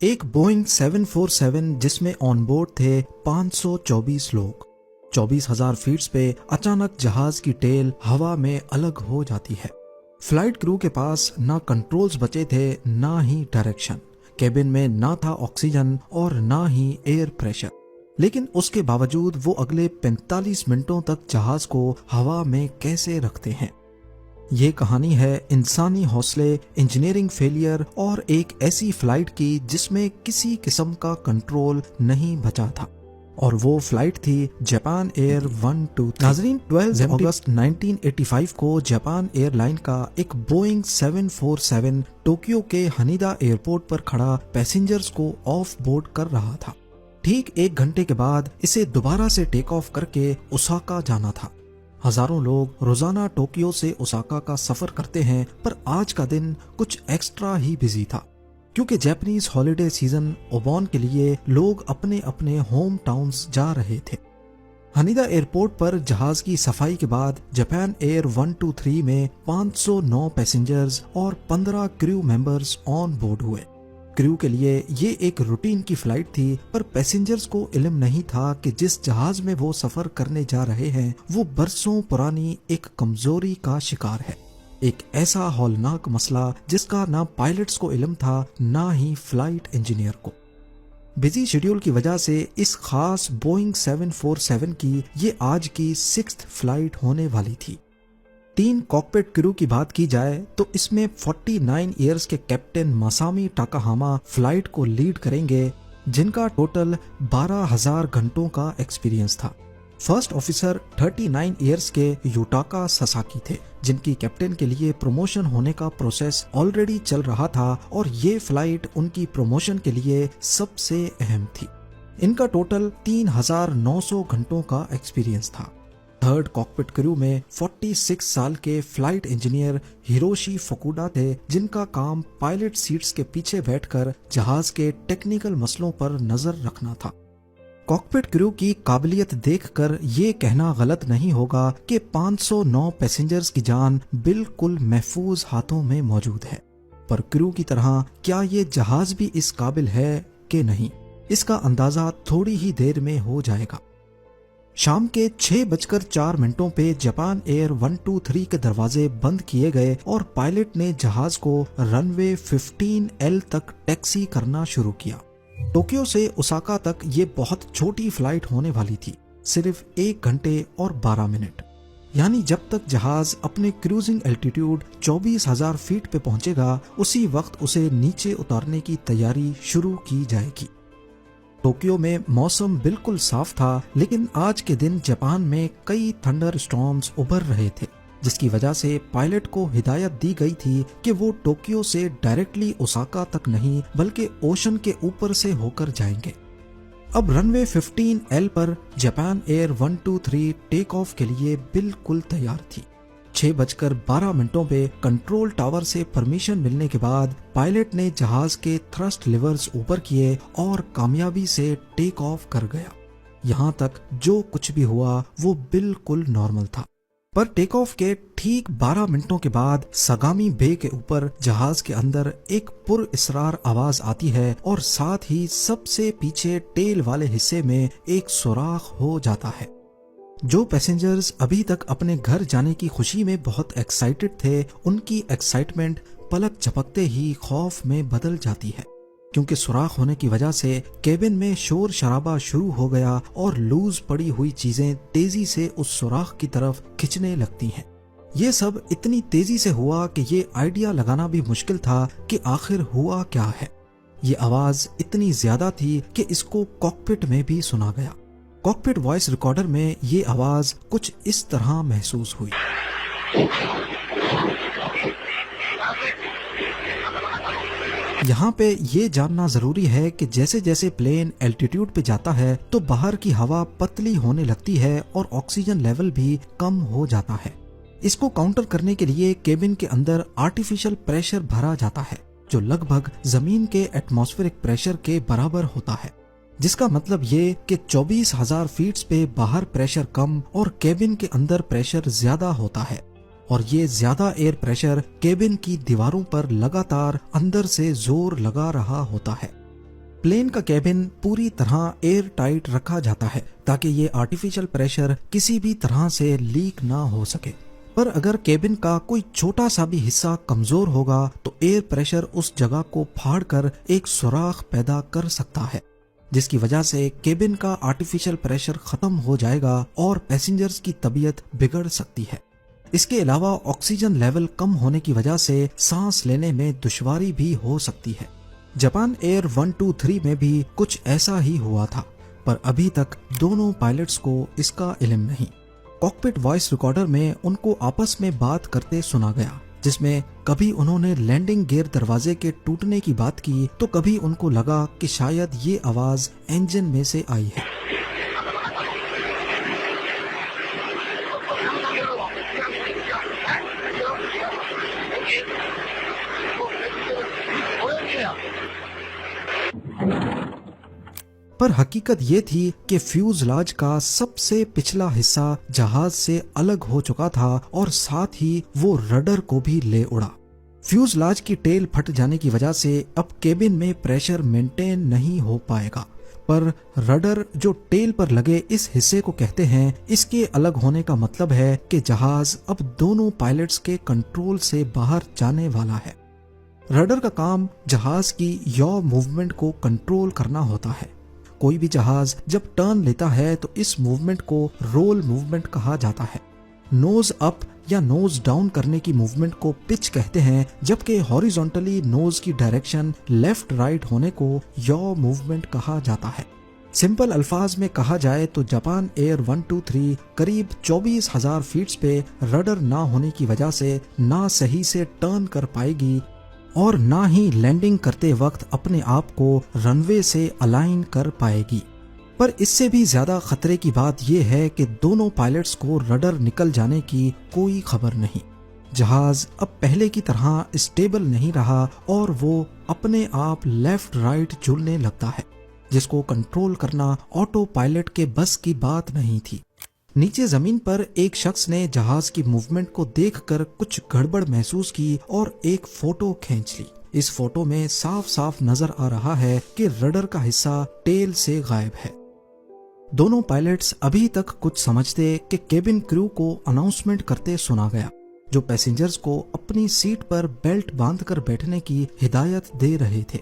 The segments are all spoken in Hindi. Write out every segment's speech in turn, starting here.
एक बोइंग 747 जिसमें ऑनबोर्ड थे 524 लोग। 24,000 फीट पे अचानक जहाज की टेल हवा में अलग हो जाती है। फ्लाइट क्रू के पास ना कंट्रोल्स बचे थे, ना ही डायरेक्शन। केबिन में ना था ऑक्सीजन और ना ही एयर प्रेशर। लेकिन उसके बावजूद वो अगले 45 मिनटों तक जहाज को हवा में कैसे रखते हैं। ये कहानी है इंसानी हौसले, इंजीनियरिंग फेलियर और एक ऐसी फ्लाइट की जिसमें किसी किस्म का कंट्रोल नहीं बचा था। और वो फ्लाइट थी जापान एयर 123। नाजरीन, 12 अगस्त 1985 को जापान एयरलाइन का एक बोइंग 747 टोक्यो के हनीदा एयरपोर्ट पर खड़ा पैसेंजर्स को ऑफ बोर्ड कर रहा था। ठीक 1 घंटे के बाद इसे दोबारा से टेक ऑफ करके ओसाका जाना था। हजारों लोग रोजाना टोक्यो से ओसाका का सफर करते हैं, पर आज का दिन कुछ एक्स्ट्रा ही बिजी था, क्योंकि जापानीज हॉलिडे सीजन ओबॉन के लिए लोग अपने अपने होम टाउन्स जा रहे थे। हनीदा एयरपोर्ट पर जहाज की सफाई के बाद जापान एयर 123 में 509 पैसेंजर्स और 15 क्रू मेंबर्स ऑन बोर्ड हुए। क्रू के लिए ये एक रूटीन की फ्लाइट थी, पर पैसेंजर्स को इल्म नहीं था कि जिस जहाज में वो सफर करने जा रहे हैं वो बरसों पुरानी एक कमजोरी का शिकार है। एक ऐसा हौलनाक मसला जिसका ना पायलट्स को इल्म था, ना ही फ्लाइट इंजीनियर को। बिजी शेड्यूल की वजह से इस खास बोइंग 747 की ये आज की 6th फ्लाइट होने वाली थी। 3 कॉकपिट क्रू की बात की जाए तो इसमें 49 इयर्स के कैप्टन मसामी टाकाहामा फ्लाइट को लीड करेंगे, जिनका टोटल 12,000 घंटों का एक्सपीरियंस था। फर्स्ट ऑफिसर 39 इयर्स के युटाका ससाकी थे, जिनकी कैप्टन के लिए प्रमोशन होने का प्रोसेस ऑलरेडी चल रहा था और ये फ्लाइट उनकी प्रमोशन के लिए सबसे अहम थी। इनका टोटल 3,900 घंटों का एक्सपीरियंस था। थर्ड कॉकपिट क्रू में 46 साल के फ्लाइट इंजीनियर हिरोशी फुकुडा थे, जिनका काम पायलट सीट्स के पीछे बैठकर जहाज के टेक्निकल मसलों पर नजर रखना था। कॉकपिट क्रू की काबिलियत देखकर ये कहना गलत नहीं होगा कि 509 पैसेंजर्स की जान बिल्कुल महफूज हाथों में मौजूद है। पर क्रू की तरह क्या ये जहाज भी इस काबिल है कि नहीं, इसका अंदाजा थोड़ी ही देर में हो जाएगा। शाम के 6:04 पे जापान एयर 123 के दरवाजे बंद किए गए और पायलट ने जहाज को रनवे 15L तक टैक्सी करना शुरू किया। टोक्यो से ओसाका तक ये बहुत छोटी फ्लाइट होने वाली थी, सिर्फ 1 घंटे और 12 मिनट। यानी जब तक जहाज अपने क्रूजिंग एल्टीट्यूड 24,000 फीट पे पहुंचेगा, उसी वक्त उसे नीचे उतारने की तैयारी शुरू की जाएगी। टोक्यो में मौसम बिल्कुल साफ था, लेकिन आज के दिन जापान में कई थंडर स्टॉर्म्स उभर रहे थे, जिसकी वजह से पायलट को हिदायत दी गई थी कि वो टोक्यो से डायरेक्टली ओसाका तक नहीं, बल्कि ओशन के ऊपर से होकर जाएंगे। अब रनवे 15L पर जापान एयर 123 टेक ऑफ के लिए बिल्कुल तैयार थी। 6:12 पे कंट्रोल टावर से परमिशन मिलने के बाद पायलट ने जहाज के थ्रस्ट लिवर्स ऊपर किए और कामयाबी से टेक ऑफ कर गया। यहाँ तक जो कुछ भी हुआ वो बिल्कुल नॉर्मल था। पर टेक ऑफ के ठीक 12 मिनटों के बाद सगामी बे के ऊपर जहाज के अंदर एक पुरइसरार आवाज आती है और साथ ही सबसे पीछे टेल वाले हिस्से में एक सुराख हो जाता है। जो पैसेंजर्स अभी तक अपने घर जाने की खुशी में बहुत एक्साइटेड थे, उनकी एक्साइटमेंट पलक झपकते ही खौफ में बदल जाती है, क्योंकि सुराख होने की वजह से केबिन में शोर शराबा शुरू हो गया और लूज पड़ी हुई चीजें तेजी से उस सुराख की तरफ खिंचने लगती हैं। ये सब इतनी तेजी से हुआ कि ये आइडिया लगाना भी मुश्किल था कि आखिर हुआ क्या है। ये आवाज इतनी ज्यादा थी कि इसको कॉकपिट में भी सुना गया। कॉकपिट वॉइस रिकॉर्डर में ये आवाज कुछ इस तरह महसूस हुई। यहाँ पे ये जानना जरूरी है कि जैसे जैसे प्लेन एल्टीट्यूड पे जाता है तो बाहर की हवा पतली होने लगती है और ऑक्सीजन लेवल भी कम हो जाता है। इसको काउंटर करने के लिए केबिन के अंदर आर्टिफिशियल प्रेशर भरा जाता है, जो लगभग जमीन के एटमॉस्फेरिक प्रेशर के बराबर होता है, जिसका मतलब ये कि 24,000 फीट पे बाहर प्रेशर कम और केबिन के अंदर प्रेशर ज्यादा होता है। और ये ज्यादा एयर प्रेशर केबिन की दीवारों पर लगातार अंदर से जोर लगा रहा होता है। प्लेन का केबिन पूरी तरह एयर टाइट रखा जाता है ताकि ये आर्टिफिशियल प्रेशर किसी भी तरह से लीक ना हो सके। पर अगर केबिन का कोई छोटा सा भी हिस्सा कमजोर होगा तो एयर प्रेशर उस जगह को फाड़कर एक सुराख पैदा कर सकता है, जिसकी वजह से केबिन का आर्टिफिशियल प्रेशर खत्म हो जाएगा और पैसेंजर्स की तबीयत बिगड़ सकती है। इसके अलावा ऑक्सीजन लेवल कम होने की वजह से सांस लेने में दुश्वारी भी हो सकती है। जापान एयर 123 में भी कुछ ऐसा ही हुआ था, पर अभी तक दोनों पायलट्स को इसका इल्म नहीं। कॉकपिट वॉइस रिकॉर्डर में उनको आपस में बात करते सुना गया, जिसमें कभी उन्होंने लैंडिंग गियर दरवाजे के टूटने की बात की तो कभी उनको लगा कि शायद ये आवाज इंजन में से आई है। पर हकीकत ये थी कि फ्यूजलाज का सबसे पिछला हिस्सा जहाज से अलग हो चुका था और साथ ही वो रडर को भी ले उड़ा। फ्यूजलाज की टेल फट जाने की वजह से अब केबिन में प्रेशर मेंटेन नहीं हो पाएगा, पर रडर जो टेल पर लगे इस हिस्से को कहते हैं, इसके अलग होने का मतलब है कि जहाज अब दोनों पायलट्स के कंट्रोल से बाहर जाने वाला है। रडर का काम जहाज की यॉ मूवमेंट को कंट्रोल करना होता है। कोई भी जहाज जब टर्न लेता है तो इस मूवमेंट को रोल मूवमेंट कहा जाता है। नोज अप या नोज डाउन करने की मूवमेंट को पिच कहते हैं, जबकि हॉरिजॉन्टली नोज की डायरेक्शन लेफ्ट राइट होने को यॉ मूवमेंट कहा जाता है। सिंपल अल्फाज में कहा जाए तो जापान एयर 123 करीब 24,000 फीट पे रडर ना होने की वजह से ना सही से टर्न कर पाएगी और ना ही लैंडिंग करते वक्त अपने आप को रनवे से अलाइन कर पाएगी। पर इससे भी ज्यादा खतरे की बात यह है कि दोनों पायलट्स को रडर निकल जाने की कोई खबर नहीं। जहाज अब पहले की तरह स्टेबल नहीं रहा और वो अपने आप लेफ्ट राइट झूलने लगता है, जिसको कंट्रोल करना ऑटो पायलट के बस की बात नहीं थी। नीचे जमीन पर एक शख्स ने जहाज की मूवमेंट को देखकर कुछ गड़बड़ महसूस की और एक फोटो खींच ली। इस फोटो में साफ साफ नजर आ रहा है कि रडर का हिस्सा टेल से गायब है। दोनों पायलट्स अभी तक कुछ समझते कि केबिन क्रू को अनाउंसमेंट करते सुना गया, जो पैसेंजर्स को अपनी सीट पर बेल्ट बांधकर बैठने की हिदायत दे रहे थे।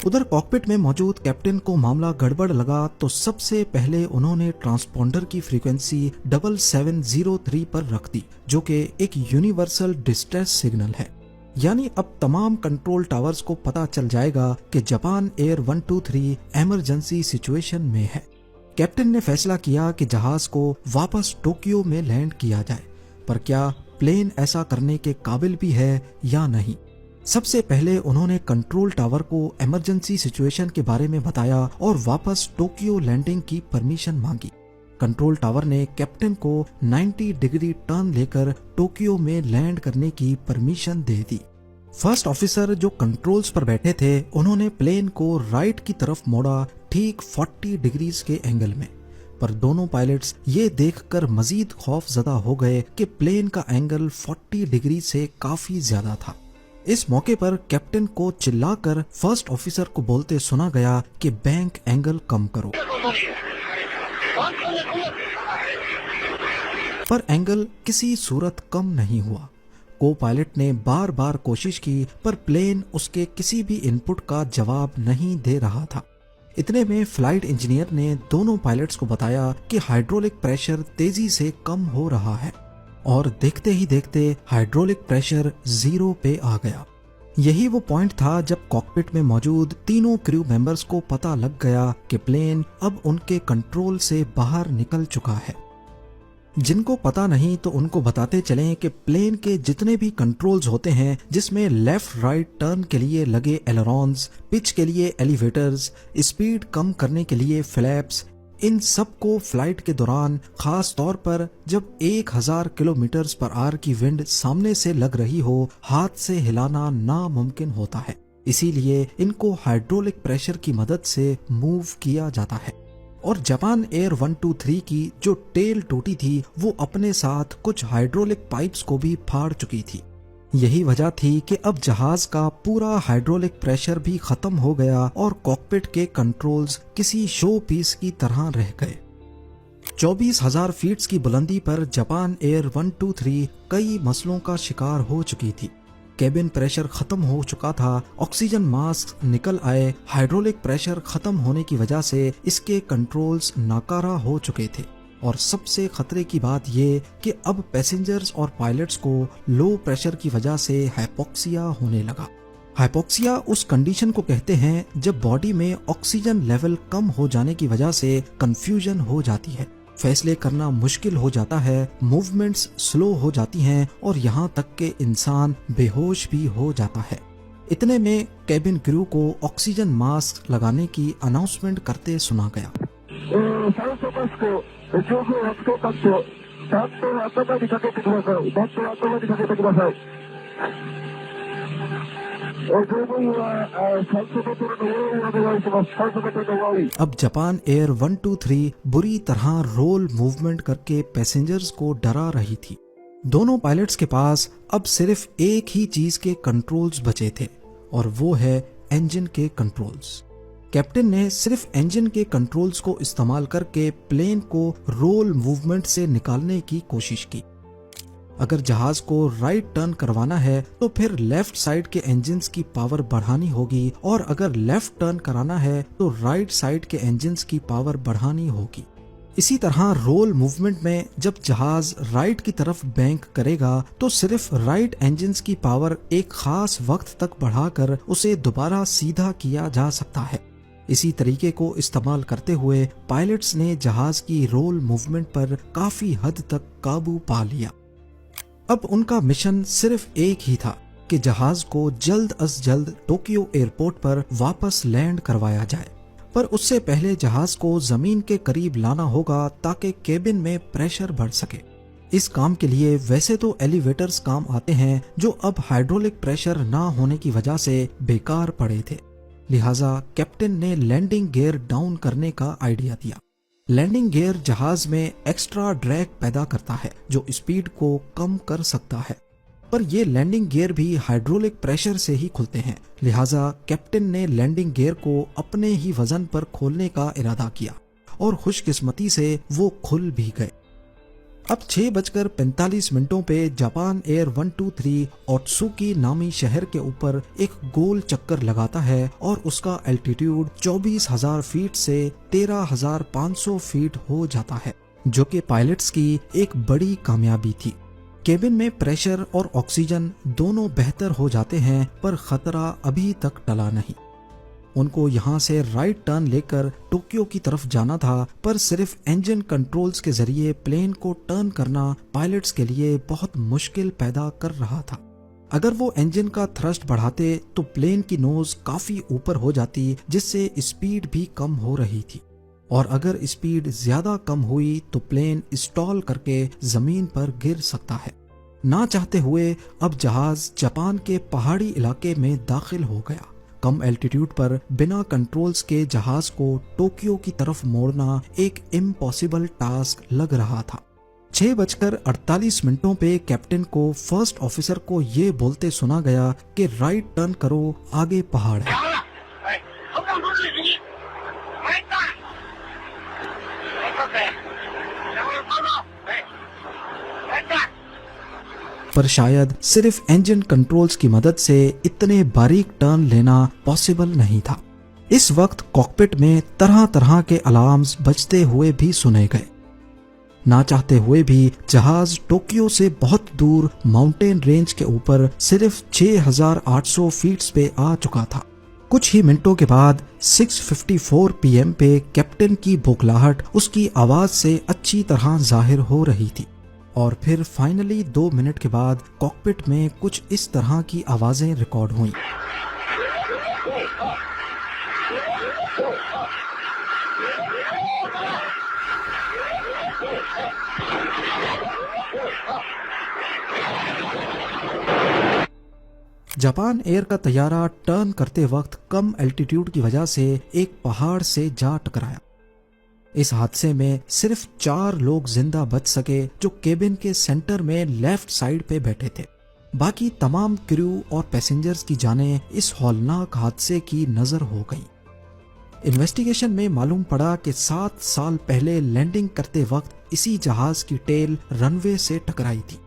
उधर कॉकपिट में मौजूद कैप्टन को मामला गड़बड़ लगा तो सबसे पहले उन्होंने ट्रांसपॉन्डर की फ्रीक्वेंसी 7703 पर रख दी, जो कि एक यूनिवर्सल डिस्ट्रेस सिग्नल है। यानी अब तमाम कंट्रोल टावर्स को पता चल जाएगा कि जापान एयर 123 इमरजेंसी सिचुएशन में है। कैप्टन ने फैसला किया कि जहाज को वापस टोक्यो में लैंड किया जाए, पर क्या प्लेन ऐसा करने के काबिल भी है या नहीं। सबसे पहले उन्होंने कंट्रोल टावर को इमरजेंसी सिचुएशन के बारे में बताया और वापस टोक्यो लैंडिंग की परमिशन मांगी। कंट्रोल टावर ने कैप्टन को 90 डिग्री टर्न लेकर टोक्यो में लैंड करने की परमिशन दे दी। फर्स्ट ऑफिसर जो कंट्रोल्स पर बैठे थे, उन्होंने प्लेन को राइट की तरफ मोड़ा, ठीक 40 डिग्रीज के एंगल में। पर दोनों पायलट्स ये देखकर मजीद खौफजदा हो गए कि प्लेन का एंगल 40 डिग्री से काफी ज्यादा था। इस मौके पर कैप्टन को चिल्लाकर फर्स्ट ऑफिसर को बोलते सुना गया कि बैंक एंगल कम करो। पर एंगल किसी सूरत कम नहीं हुआ। को पायलट ने बार बार कोशिश की, पर प्लेन उसके किसी भी इनपुट का जवाब नहीं दे रहा था। इतने में फ्लाइट इंजीनियर ने दोनों पायलट्स को बताया कि हाइड्रोलिक प्रेशर तेजी से कम हो रहा है और देखते ही देखते हाइड्रोलिक प्रेशर 0 पे आ गया। यही वो पॉइंट था जब कॉकपिट में मौजूद तीनों क्रू मेंबर्स को पता लग गया कि प्लेन अब उनके कंट्रोल से बाहर निकल चुका है। जिनको पता नहीं तो उनको बताते चलें कि प्लेन के जितने भी कंट्रोल्स होते हैं, जिसमें लेफ्ट राइट टर्न के लिए लगे एलरॉन्स, पिच के लिए एलिवेटर्स, स्पीड कम करने के लिए फ्लैप्स, इन सब को फ्लाइट के दौरान, खास तौर पर जब 1000 किलोमीटर पर आवर की विंड सामने से लग रही हो, हाथ से हिलाना नामुमकिन होता है। इसीलिए इनको हाइड्रोलिक प्रेशर की मदद से मूव किया जाता है। और जापान एयर 123 की जो टेल टूटी थी वो अपने साथ कुछ हाइड्रोलिक पाइप्स को भी फाड़ चुकी थी। यही वजह थी कि अब जहाज का पूरा हाइड्रोलिक प्रेशर भी खत्म हो गया और कॉकपिट के कंट्रोल्स किसी शो पीस की तरह रह गए। 24,000 फीट की बुलंदी पर जापान एयर 123 कई मसलों का शिकार हो चुकी थी। केबिन प्रेशर खत्म हो चुका था, ऑक्सीजन मास्क निकल आए, हाइड्रोलिक प्रेशर खत्म होने की वजह से इसके कंट्रोल्स नाकारा हो चुके थे और सबसे खतरे की बात ये कि अब पैसेंजर्स और पायलट्स को लो प्रेशर की वजह से हाइपोक्सिया होने लगा। हाइपोक्सिया उस कंडीशन को कहते हैं जब बॉडी में ऑक्सीजन लेवल कम हो जाने की वजह से कंफ्यूजन हो जाती है, फैसले करना मुश्किल हो जाता है, मूवमेंट्स स्लो हो जाती हैं और यहाँ तक के इंसान बेहोश भी हो जाता है। इतने में केबिन क्रू को ऑक्सीजन मास्क लगाने की अनाउंसमेंट करते सुना गया। अब जापान एयर 123 बुरी तरह रोल मूवमेंट करके पैसेंजर्स को डरा रही थी। दोनों पायलट्स के पास अब सिर्फ एक ही चीज के कंट्रोल्स बचे थे और वो है इंजन के कंट्रोल्स। कैप्टन ने सिर्फ इंजन के कंट्रोल्स को इस्तेमाल करके प्लेन को रोल मूवमेंट से निकालने की कोशिश की। अगर जहाज को राइट टर्न करवाना है तो फिर लेफ्ट साइड के इंजन्स की पावर बढ़ानी होगी और अगर लेफ्ट टर्न कराना है तो राइट साइड के इंजन्स की पावर बढ़ानी होगी। इसी तरह रोल मूवमेंट में जब जहाज राइट की तरफ बैंक करेगा तो सिर्फ राइट इंजन्स की पावर एक खास वक्त तक बढ़ाकर उसे दोबारा सीधा किया जा सकता है। इसी तरीके को इस्तेमाल करते हुए पायलट्स ने जहाज की रोल मूवमेंट पर काफी हद तक काबू पा लिया। अब उनका मिशन सिर्फ एक ही था कि जहाज को जल्द अज जल्द टोक्यो एयरपोर्ट पर वापस लैंड करवाया जाए, पर उससे पहले जहाज को जमीन के करीब लाना होगा ताकि केबिन में प्रेशर बढ़ सके। इस काम के लिए वैसे तो एलिवेटर्स काम आते हैं जो अब हाइड्रोलिक प्रेशर ना होने की वजह से बेकार पड़े थे, लिहाजा कैप्टन ने लैंडिंग गियर डाउन करने का आइडिया दिया। लैंडिंग गियर जहाज में एक्स्ट्रा ड्रैग पैदा करता है जो स्पीड को कम कर सकता है, पर ये लैंडिंग गियर भी हाइड्रोलिक प्रेशर से ही खुलते हैं, लिहाजा कैप्टन ने लैंडिंग गियर को अपने ही वजन पर खोलने का इरादा किया और खुशकिस्मती से वो खुल भी गए। अब 6:45 पे जापान एयर 123 ओत्सुकी नामी शहर के ऊपर एक गोल चक्कर लगाता है और उसका एल्टीट्यूड 24,000 फीट से 13,500 फीट हो जाता है, जो कि पायलट्स की एक बड़ी कामयाबी थी। केबिन में प्रेशर और ऑक्सीजन दोनों बेहतर हो जाते हैं, पर खतरा अभी तक टला नहीं। उनको यहाँ से राइट टर्न लेकर टोक्यो की तरफ जाना था, पर सिर्फ इंजन कंट्रोल्स के जरिए प्लेन को टर्न करना पायलट्स के लिए बहुत मुश्किल पैदा कर रहा था। अगर वो इंजन का थ्रस्ट बढ़ाते तो प्लेन की नोज काफी ऊपर हो जाती, जिससे स्पीड भी कम हो रही थी, और अगर स्पीड ज्यादा कम हुई तो प्लेन स्टॉल करके जमीन पर गिर सकता है। ना चाहते हुए अब जहाज जापान के पहाड़ी इलाके में दाखिल हो गया। कम एल्टीट्यूड पर बिना कंट्रोल्स के जहाज को टोक्यो की तरफ मोड़ना एक इम्पॉसिबल टास्क लग रहा था। 6:48 पे कैप्टन को फर्स्ट ऑफिसर को ये बोलते सुना गया कि राइट टर्न करो, आगे पहाड़ है। पर शायद सिर्फ इंजन कंट्रोल्स की मदद से इतने बारीक टर्न लेना पॉसिबल नहीं था। इस वक्त कॉकपिट में तरह तरह के अलार्म्स बजते हुए भी सुने गए। ना चाहते हुए भी जहाज टोक्यो से बहुत दूर माउंटेन रेंज के ऊपर सिर्फ 6,800 फीट पे आ चुका था। कुछ ही मिनटों के बाद 6:54 PM पे कैप्टन की बौखलाहट उसकी आवाज से अच्छी तरह जाहिर हो रही थी, और फिर फाइनली 2 मिनट के बाद कॉकपिट में कुछ इस तरह की आवाजें रिकॉर्ड हुई। जापान एयर का तैयारा टर्न करते वक्त कम एल्टीट्यूड की वजह से एक पहाड़ से जा टकराया। इस हादसे में सिर्फ 4 लोग जिंदा बच सके जो केबिन के सेंटर में लेफ्ट साइड पे बैठे थे। बाकी तमाम क्रू और पैसेंजर्स की जानें इस हौलनाक हादसे की नजर हो गईं। इन्वेस्टिगेशन में मालूम पड़ा कि 7 साल पहले लैंडिंग करते वक्त इसी जहाज की टेल रनवे से टकराई थी।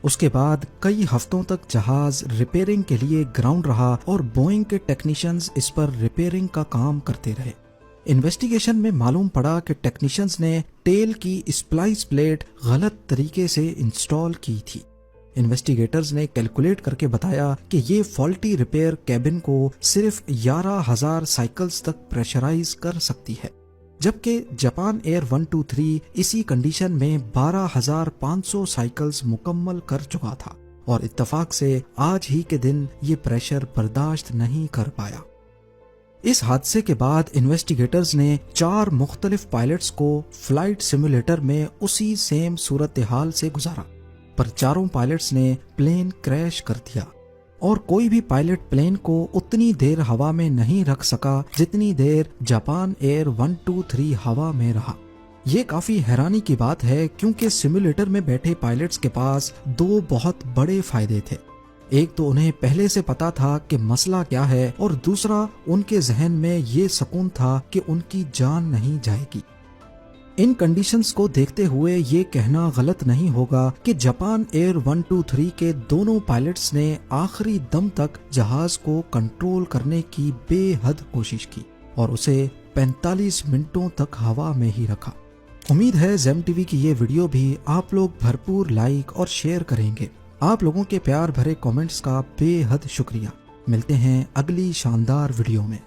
उसके बाद कई हफ्तों तक जहाज रिपेयरिंग के लिए ग्राउंड रहा और बोइंग के टेक्नीशियंस इस पर रिपेयरिंग का काम करते रहे। इन्वेस्टिगेशन में मालूम पड़ा कि टेक्नीशियंस ने टेल की स्प्लाइस प्लेट गलत तरीके से इंस्टॉल की थी। इन्वेस्टिगेटर्स ने कैलकुलेट करके बताया कि ये फॉल्टी रिपेयर कैबिन को सिर्फ 11,000 साइकिल्स तक प्रेशराइज कर सकती है, जबकि जापान एयर 123 इसी कंडीशन में 12,500 साइकिल्स मुकम्मल कर चुका था और इत्तेफाक से आज ही के दिन ये प्रेशर बर्दाश्त नहीं कर पाया। इस हादसे के बाद इन्वेस्टिगेटर्स ने 4 मुख्तलिफ पायलट्स को फ्लाइट सिमुलेटर में उसी सेम सूरत हाल से गुजारा, पर चारों पायलट्स ने प्लेन क्रैश कर दिया और कोई भी पायलट प्लेन को उतनी देर हवा में नहीं रख सका जितनी देर जापान एयर 123 हवा में रहा। ये काफी हैरानी की बात है क्योंकि सिमुलेटर में बैठे पायलट्स के पास 2 बहुत बड़े फायदे थे। एक तो उन्हें पहले से पता था कि मसला क्या है और दूसरा उनके जहन में ये सुकून था कि उनकी जान नहीं जाएगी। इन कंडीशंस को देखते हुए ये कहना गलत नहीं होगा कि जापान एयर 123 के दोनों पायलट्स ने आखिरी दम तक जहाज को कंट्रोल करने की बेहद कोशिश की और उसे 45 मिनटों तक हवा में ही रखा। उम्मीद है ज़ेम टीवी की ये वीडियो भी आप लोग भरपूर लाइक और शेयर करेंगे। आप लोगों के प्यार भरे कमेंट्स का बेहद शुक्रिया। मिलते हैं अगली शानदार वीडियो में।